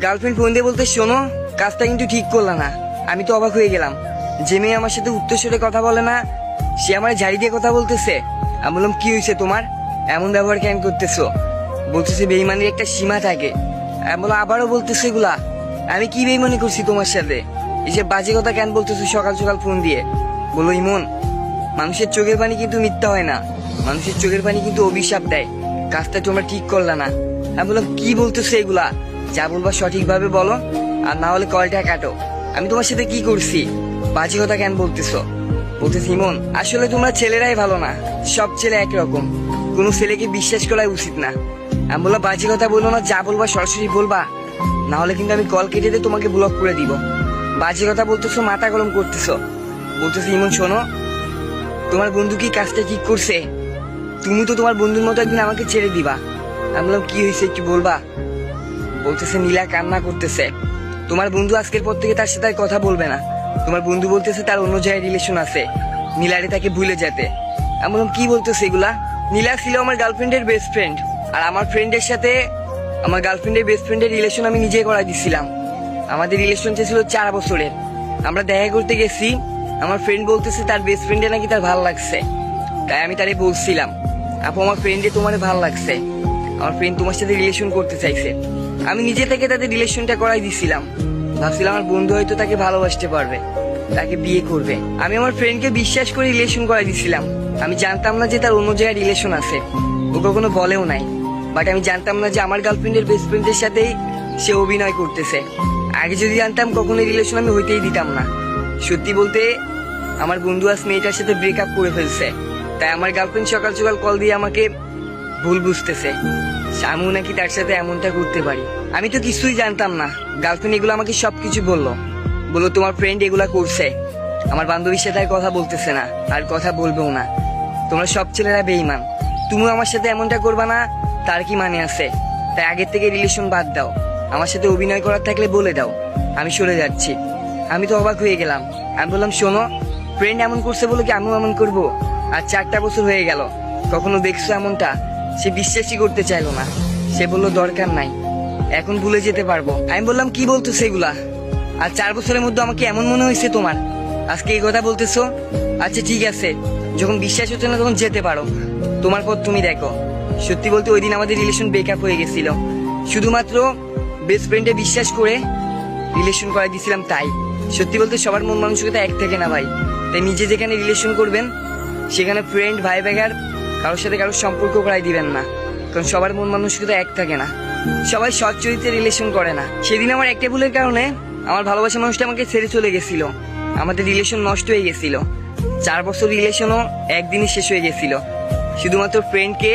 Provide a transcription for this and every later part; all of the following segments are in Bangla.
গার্লফ্রেন্ড ফোন দিয়ে বলতে শোনো, কাজটা কিন্তু ঠিক করলা না। আমি তো অবাক হয়ে গেলাম, যে মেয়ে আমার সাথে উত্তরস্বরে কথা বলে না, সে আমার ঝাড়ি দিয়ে কথা বলতেছে। আমি বললাম কি হয়েছে তোমার, এমন ব্যবহার কেন করতেছো? বলতেছে বেইমানির একটা সীমা থাকে। আমি বললাম আবারও বলতেছে এগুলা, আমি কি বেইমানি করছি তোমার সাথে? এসব বাজে কথা কেন বলতেছো সকাল সকাল ফোন দিয়ে? বলো ইমন, মানুষের চোখের পানি কিন্তু মিথ্যা হয় না, মানুষের চোখের পানি কিন্তু অভিশাপ দেয়। কাজটা তোমরা ঠিক করলা না। আমি বললাম কি বলতেছো এগুলা, যা বলবা সঠিকভাবে বলো, আর না হলে কলটা কাটো। আমি তোমার সাথে কি করছি, বাজে কথা কেন বলতেছো? বলতেছি ইমন, আসলে তোমরা ছেলেরাই ভালো না, সব ছেলে একরকম, কোনো ছেলেকে বিশ্বাস করাই উচিত না। আমি বললাম বাজে কথা বললো না, যা বলবা সরাসরি বলবা, না হলে কিন্তু আমি কল কেটে দিয়ে তোমাকে ব্লক করে দিব। বাজে কথা বলতেছো, মাথা গরম করতেছো। বলতেছি ইমন শোনো, তোমার বন্ধু কি কাজটা ঠিক করছে? তুমি তো তোমার বন্ধুর মতো একদিন আমাকে ছেড়ে দিবা। আমি বললাম কি হয়েছে একটু বলবা? বলতেছে নীলা কান্না করতেছে, তোমার বন্ধু আজকের পর থেকে তার সাথে আর কথা বলবে না। তোমার বন্ধু বলতেছে তার অন্য জায়গায় রিলেশন আছে, নীলারে তাকে ভুলে যেতে। আমি বললাম কি বলতেছে এগুলা? নীলা ছিল আমার গার্লফ্রেন্ডের বেস্ট ফ্রেন্ড, আর আমার ফ্রেন্ডের সাথে আমার গার্লফ্রেন্ডের বেস্ট ফ্রেন্ডের রিলেশন আমি নিজে করাই দিছিলাম। আমাদের রিলেশনটা ছিল 4 বছরের। আমরা দেখা করতে গেছি, আমার ফ্রেন্ড বলতেছে তার বেস্ট ফ্রেন্ডে নাকি তার ভালো লাগছে। তাই আমি তারে বলছিলাম আপু আমার ফ্রেন্ডে তোমার ভালো লাগছে, আমার ফ্রেন্ড তোমার সাথে রিলেশন করতে চাইছে। আমি নিজে থেকে তাদের রিলেশনটা করাই দিছিলাম, ভাবছিলাম আমার বন্ধু হয়তো তাকে ভালোবাসতে পারবে, তাকে বিয়ে করবে। আমি আমার ফ্রেন্ডকে বিশ্বাস করে রিলেশন করাই দিছিলাম। আমি জানতাম না যে তার অন্য জায়গায় রিলেশন আছে, ও কখনো বলেও নাই। বাট আমি জানতাম না যে আমার গার্লফ্রেন্ডের বেস্ট ফ্রেন্ডের সাথেই সে অভিনয় করতেছে। আগে যদি জানতাম কখনো রিলেশন আমি হইতেই দিতাম না। সত্যি বলতে আমার বন্ধু আজ মেয়েটার সাথে ব্রেকআপ করে ফেলছে, তাই আমার গার্লফ্রেন্ড সকাল সকাল কল দিয়ে আমাকে ভুল বুঝতেছে, আমিও নাকি তার সাথে এমনটা করতে পারি। আমি তো কিছুই জানতাম না। গার্লফ্রেন্ড এগুলো আমাকে সবকিছু বললো তোমার ফ্রেন্ড এগুলা করছে। আমার বান্ধবীর সাথে আর কথা বলতেছে না, আর কথা বলবেও না। তোমরা সব ছেলেরা বেঈমান, তুমিও আমার সাথে এমনটা করবা না, তার কি মানে আছে? তাই আগের থেকে রিলেশন বাদ দাও, আমার সাথে অভিনয় করার থাকলে বলে দাও, আমি সরে যাচ্ছি। আমি তো অবাক হয়ে গেলাম। আমি বললাম শোনো, ফ্রেন্ড এমন করছে বলে কি আমিও এমন করবো? আর 4টা বছর হয়ে গেল, কখনো দেখছো এমনটা? সে বিশ্বাসই করতে চাইলো না, সে বললো দরকার নাই, এখন ভুলে যেতে পারবো। আমি বললাম কি বলতো সেগুলা? আর 4 বছরের মধ্যে আমাকে এমন মনে হয়েছে তোমার, আজকে এই কথা বলতেছো? আচ্ছা ঠিক আছে, যখন বিশ্বাস হচ্ছে না তখন যেতে পারো, তোমার পথ তুমি দেখো। সত্যি বলতে ওই দিন আমাদের রিলেশন ব্রেকআপ হয়ে গেছিল, শুধুমাত্র বেস্ট ফ্রেন্ডে বিশ্বাস করে রিলেশন করাই দিয়েছিলাম। তাই সত্যি বলতে সবার মন মানসিকতা এক থাকে না ভাই। তাই নিজে যেখানে রিলেশন করবেন সেখানে ফ্রেন্ড ভাই বেগার কারোর সাথে কারোর সম্পর্ক করাই দিবেন না, কারণ সবার মন মানসিকতা এক থাকে না, সবাই সৎ চরিত্রে রিলেশন করে না। সেদিন আমার একটা ভুলের কারণে আমার ভালোবাসা মানুষটা আমাকে ছেড়ে চলে গেছিল, আমাদের রিলেশন নষ্ট হয়ে গেছিল। 4 বছর রিলেশনও একদিনই শেষ হয়ে গেছিল, শুধুমাত্র ফ্রেন্ডকে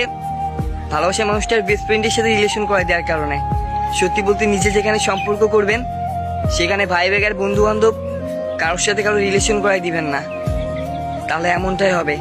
ভালোবাসা মানুষটার বেস্ট ফ্রেন্ডের সাথে রিলেশন করাই দেওয়ার কারণে। সত্যি বলতে নিজে যেখানে সম্পর্ক করবেন সেখানে ভাই বেগার বন্ধু বান্ধব কারোর সাথে কারো রিলেশন করাই দিবেন না, তাহলে এমনটাই হবে।